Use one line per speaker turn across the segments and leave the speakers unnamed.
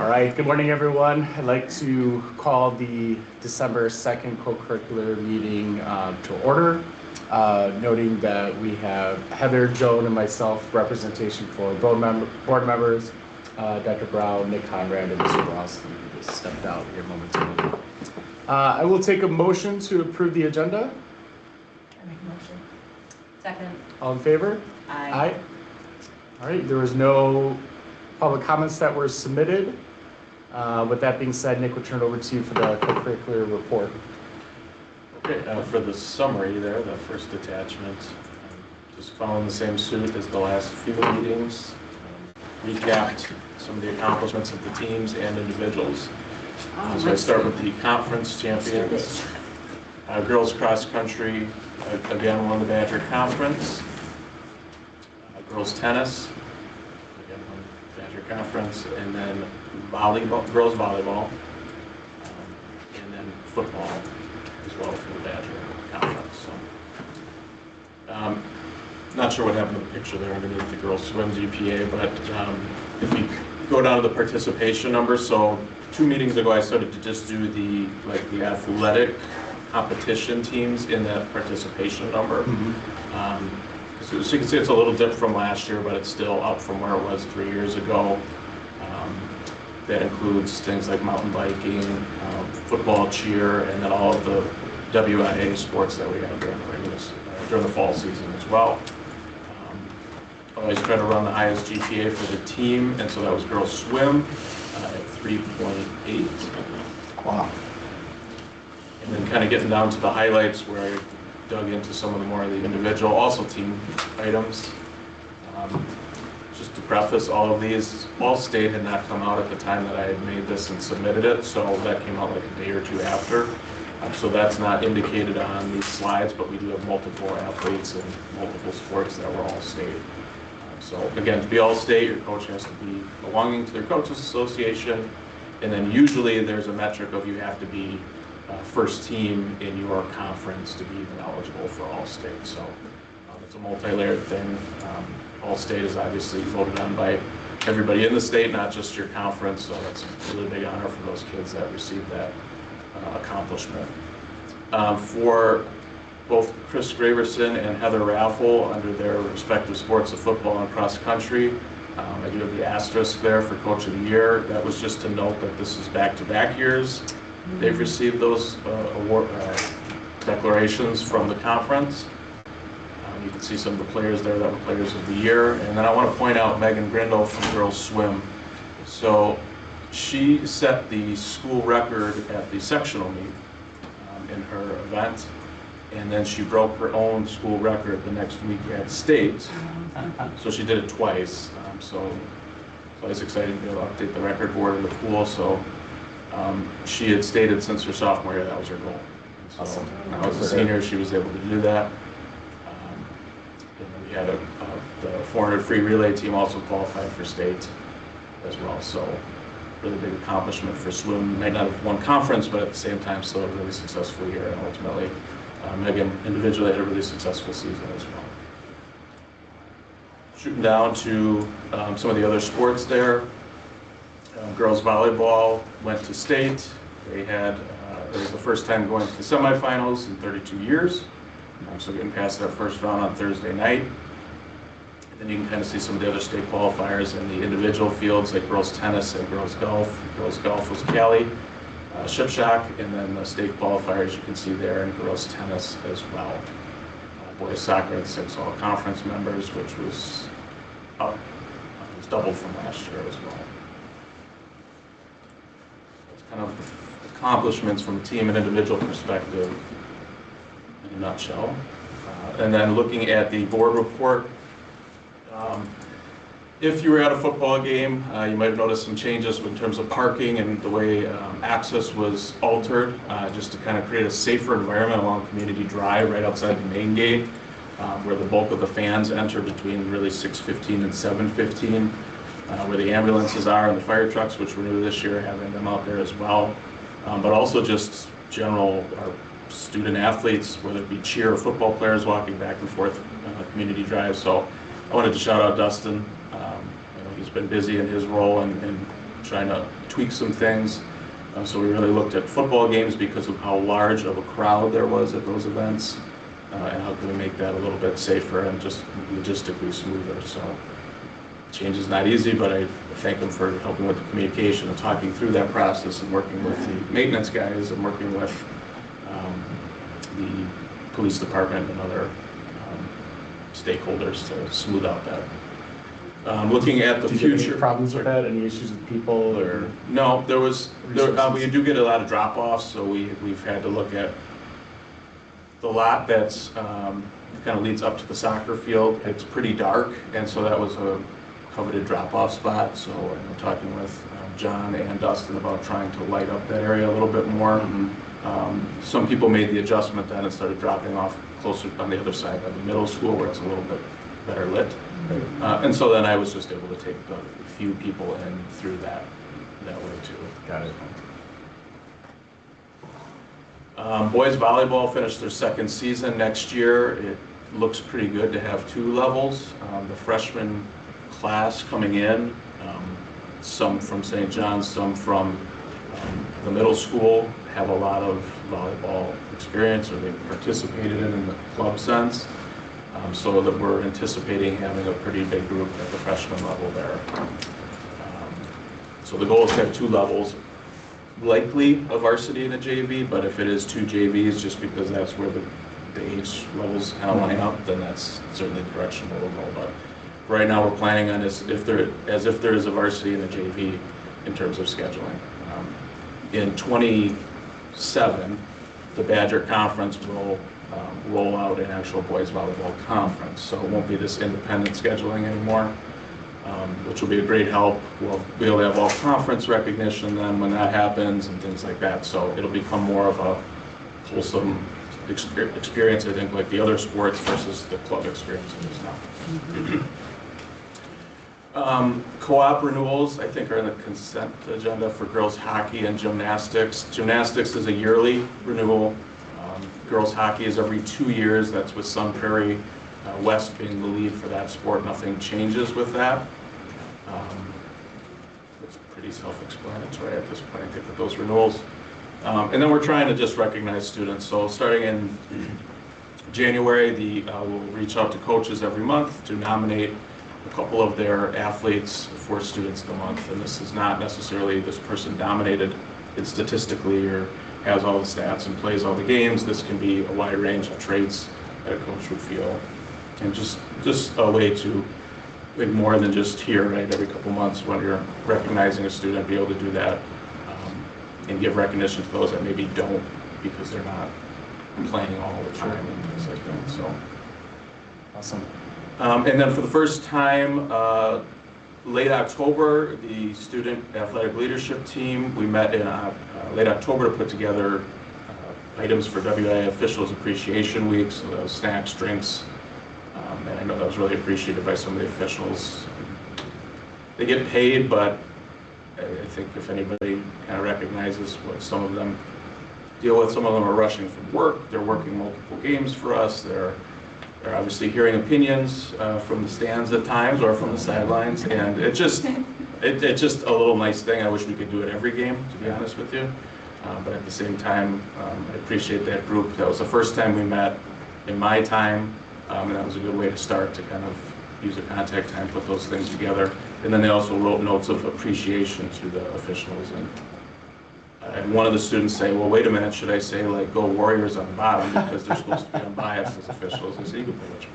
All right, good morning, everyone. I'd like to call the December 2nd co-curricular meeting to order, noting that we have Heather, Joan, and myself representation for board members, Dr. Brown, Nick Conrad, and Mr. Ross, who just stepped out here momentarily. I will take a motion to approve the agenda.
I make a motion. Second.
All in favor?
Aye.
All right, there was no public comments that were submitted. With that being said, Nick, we'll turn it over to you for the co-curricular report.
Okay, for the summary there, the first attachment, just following the same suit as the last few meetings, recapped some of the accomplishments of the teams and individuals. So I start with the conference champions. Girls cross country, again, won the Badger Conference. Girls tennis, again, won the Badger Conference, and then volleyball, girls volleyball, and then football as well for the Badger Conference. So, not sure what happened to the picture there underneath the girls swim GPA, but if we go down to the participation numbers, so 2 meetings ago I started to just do the athletic competition teams in that participation number. So you can see it's a little dip from last year, but it's still up from where it was 3 years ago. That includes things like mountain biking, football, cheer, and then all of the WIA sports that we have during the fall season as well. Always try to run the highest GPA for the team, and so that was girls swim at 3.8.
Wow.
And then kind of getting down to the highlights where I dug into some of the more of the individual, also team items. Just to preface all of these, All-State had not come out at the time that I had made this and submitted it, so that came out like a day or two after. So that's not indicated on these slides, but we do have multiple athletes and multiple sports that were All-State. So again, to be All-State, your coach has to be belonging to their coaches association, and then usually there's a metric of you have to be first team in your conference to be even eligible for All-State. So it's a multi-layered thing. All-State is obviously voted on by everybody in the state, not just your conference, so that's a really big honor for those kids that received that accomplishment. For both Chris Graverson and Heather Raffle, under their respective sports of football and cross country, I do have the asterisk there for Coach of the Year. That was just to note that this is back-to-back years. They've received those award declarations from the conference. You can see some of the players there that were players of the year. And then I want to point out Megan Grindle from girls swim. So she set the school record at the sectional meet in her event. And then she broke her own school record the next week at state. So she did it twice. So I was excited to be able to update the record board in the pool. So she had stated since her sophomore year that was her goal. So
Awesome.
I was a senior, she was able to do that. And then we had the 400 free relay team also qualified for state as well. So really big accomplishment for swim. Might not have won conference, but at the same time still a really successful year. And ultimately, Megan individually had a really successful season as well. Shooting down to some of the other sports there. Girls volleyball went to state. They had, it was the first time going to the semifinals in 32 years. So getting past that first round on Thursday night. And then you can kind of see some of the other state qualifiers in the individual fields like girls tennis and girls golf. Girls golf was Callie Shipshock, and then the state qualifiers you can see there in girls tennis as well. Boys soccer had 6 all-conference members, which was up. It was doubled from last year as well. Kind of accomplishments from team and individual perspective in a nutshell. And then looking at the board report, if you were at a football game, you might have noticed some changes in terms of parking and the way access was altered, just to kind of create a safer environment along Community Drive right outside the main gate, where the bulk of the fans enter between really 6:15 and 7:15. Where the ambulances are and the fire trucks, which were new this year, having them out there as well. But also just general our student athletes, whether it be cheer or football players walking back and forth Community Drive. So I wanted to shout out Dustin. He's been busy in his role and trying to tweak some things. So we really looked at football games because of how large of a crowd there was at those events, and how can we make that a little bit safer and just logistically smoother. So change is not easy, but I thank them for helping with the communication and talking through that process and working with the maintenance guys and working with the police department and other stakeholders to smooth out that. Looking at the
Did you have
future.
any problems with that? Any issues with people or?
No, we do get a lot of drop-offs, so we've had to look at the lot that's kind of leads up to the soccer field. It's pretty dark, and so that was a coveted drop-off spot. So I'm talking with John and Dustin about trying to light up that area a little bit more.
Mm-hmm.
Some people made the adjustment then and started dropping off closer on the other side of the middle school where it's a little bit better lit. And so then I was just able to take a few people in through that way too.
Got it.
Boys volleyball finished their second season next year. It looks pretty good to have 2 levels. The freshman class coming in, some from St. John's, some from the middle school, have a lot of volleyball experience, or they've participated in the club sense. So that we're anticipating having a pretty big group at the freshman level there. So the goal is to have 2 levels, likely a varsity and a JV, but if it is 2 JVs, just because that's where the age levels kind of line up, then that's certainly the direction we'll go. But right now we're planning on as if there is a varsity and a JV in terms of scheduling. In 27, the Badger Conference will roll out an actual boys volleyball conference, so it won't be this independent scheduling anymore, which will be a great help. We'll be able to have all conference recognition then when that happens and things like that, so it'll become more of a wholesome experience, I think, like the other sports versus the club experience it is now. Co-op renewals, I think, are in the consent agenda for girls hockey and gymnastics. Gymnastics is a yearly renewal. Girls hockey is every 2 years. That's with Sun Prairie West being the lead for that sport. Nothing changes with that. It's pretty self-explanatory at this point, I think, with those renewals. And then we're trying to just recognize students. So starting in January, we'll reach out to coaches every month to nominate a couple of their athletes for Students of the Month. And this is not necessarily this person dominated it statistically or has all the stats and plays all the games. This can be a wide range of traits that a coach would feel. And just a way to, maybe more than just here, right, every couple months when you're recognizing a student, be able to do that and give recognition to those that maybe don't because they're not playing all the time and things like that. So
Awesome.
And then for the first time, late October, the Student Athletic Leadership Team, we met in late October to put together items for WIA Officials Appreciation Week, so those snacks, drinks, and I know that was really appreciated by some of the officials. They get paid, but I think if anybody kind of recognizes what some of them deal with, some of them are rushing from work, they're working multiple games for us, they're obviously hearing opinions from the stands at times or from the sidelines, and it's just a little nice thing. I wish we could do it every game, to be honest with you, but at the same time, I appreciate that group. That was the first time we met in my time, and that was a good way to start to kind of use a contact time, put those things together. And then they also wrote notes of appreciation to the officials. And one of the students say, well, wait a minute, should I say, like, go Warriors on the bottom because they're supposed to be unbiased as officials? I say, you can put which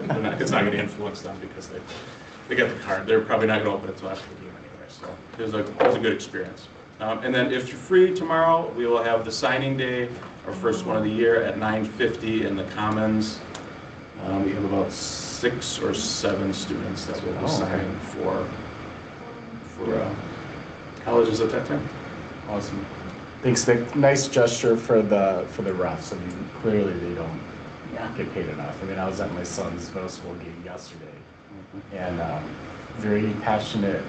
one. It's not going to influence them because they got the card. They're probably not going to open it until after the game anyway. So it was a good experience. And then if you're free tomorrow, we will have the signing day, our first one of the year, at 9:50 in the Commons. We have about 6 or 7 students that will be signing for colleges at that time.
Awesome. Thanks, Nick. Nice gesture for the refs. I mean, clearly they don't get paid enough. I mean, I was at my son's middle school game yesterday, and very passionate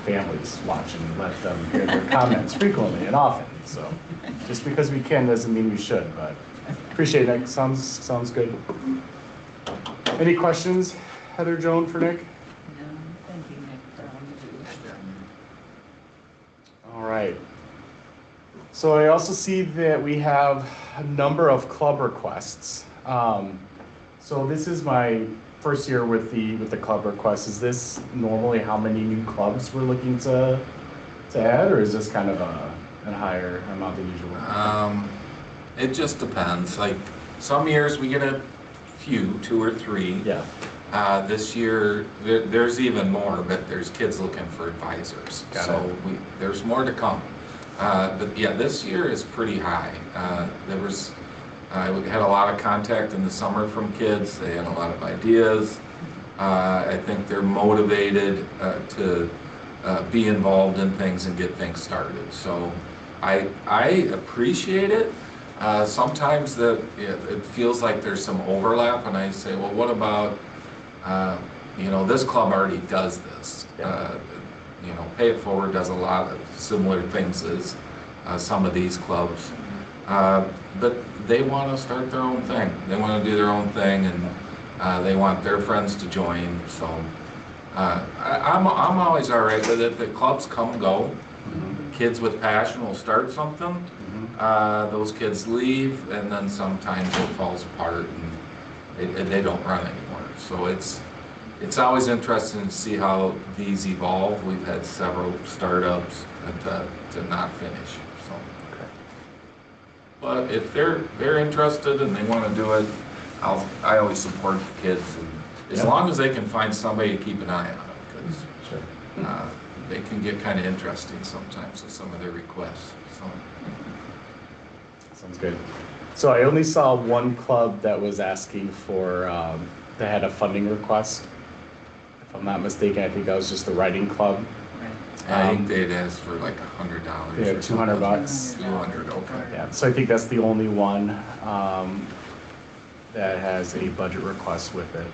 families watching. Let them hear their comments frequently and often. So, just because we can doesn't mean we should. But appreciate it, Nick. Sounds good. Any questions, Heather, Joan, for Nick?
No, thank you, Nick, for all you do.
right. So I also see that we have a number of club requests. So this is my first year with the club request. Is this normally how many new clubs we're looking to add, or is this kind of a higher amount than usual?
It just depends. Like some years we get a few, 2 or 3.
Yeah.
This year there's even more, but there's kids looking for advisors.
Got it.
There's more to come. But yeah, this year is pretty high. We had a lot of contact in the summer from kids. They had a lot of ideas. I think they're motivated to be involved in things and get things started. So I appreciate it. Sometimes it feels like there's some overlap, and I say, well, what about, this club already does this. Pay It Forward does a lot of similar things as some of these clubs. But they want to start their own thing. They want to do their own thing, and they want their friends to join. So I'm always all right with it. The clubs come and go.
Mm-hmm.
Kids with passion will start something.
Mm-hmm.
Those kids leave, and then sometimes it falls apart, and they don't run anymore. So it's always interesting to see how these evolve. We've had several startups to not finish. So, but if they're interested and they want to do it, I always support the kids, and as long as they can find somebody to keep an eye on them, because they can get kind of interesting sometimes with some of their requests. So.
Sounds good. So I only saw one club that was asking for, that had a funding request. If I'm not mistaken, I think that was just the writing club.
I think they'd asked for like $100.
Yeah, $200.
200, okay.
Yeah, so I think that's the only one that has a budget request with it.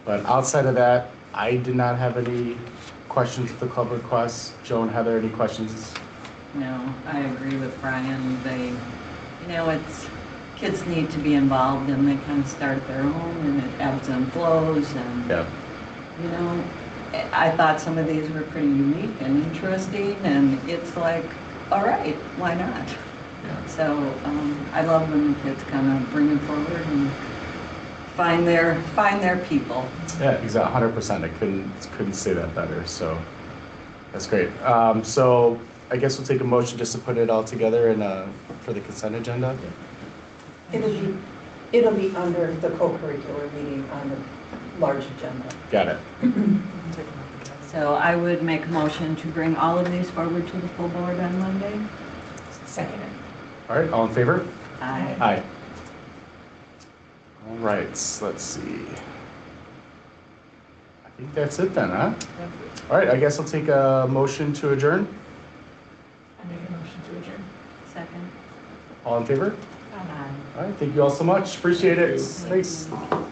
But outside of that, I did not have any questions with the club requests. Joan, Heather, any questions?
No, I agree with Brian. Kids need to be involved, and they kind of start their own, and it ebbs and flows, and
Yeah.
I thought some of these were pretty unique and interesting, and it's like, all right, why not?
Yeah.
So I love when the kids kind of bring it forward and find their people.
Yeah, exactly, 100%. I couldn't say that better. So that's great. So I guess we'll take a motion just to put it all together for the consent agenda.
It'll be under the co-curricular meeting on the large agenda.
Got it.
So I would make a motion to bring all of these forward to the full board on Monday.
Second.
All right, all in favor?
Aye.
Aye. All right, let's see. I think that's it then, huh? All right, I guess I'll take a motion to adjourn.
I make a motion to adjourn.
Second.
All in favor?
Aye.
All right, thank you all so much. Appreciate it.
Thank you.
Thanks.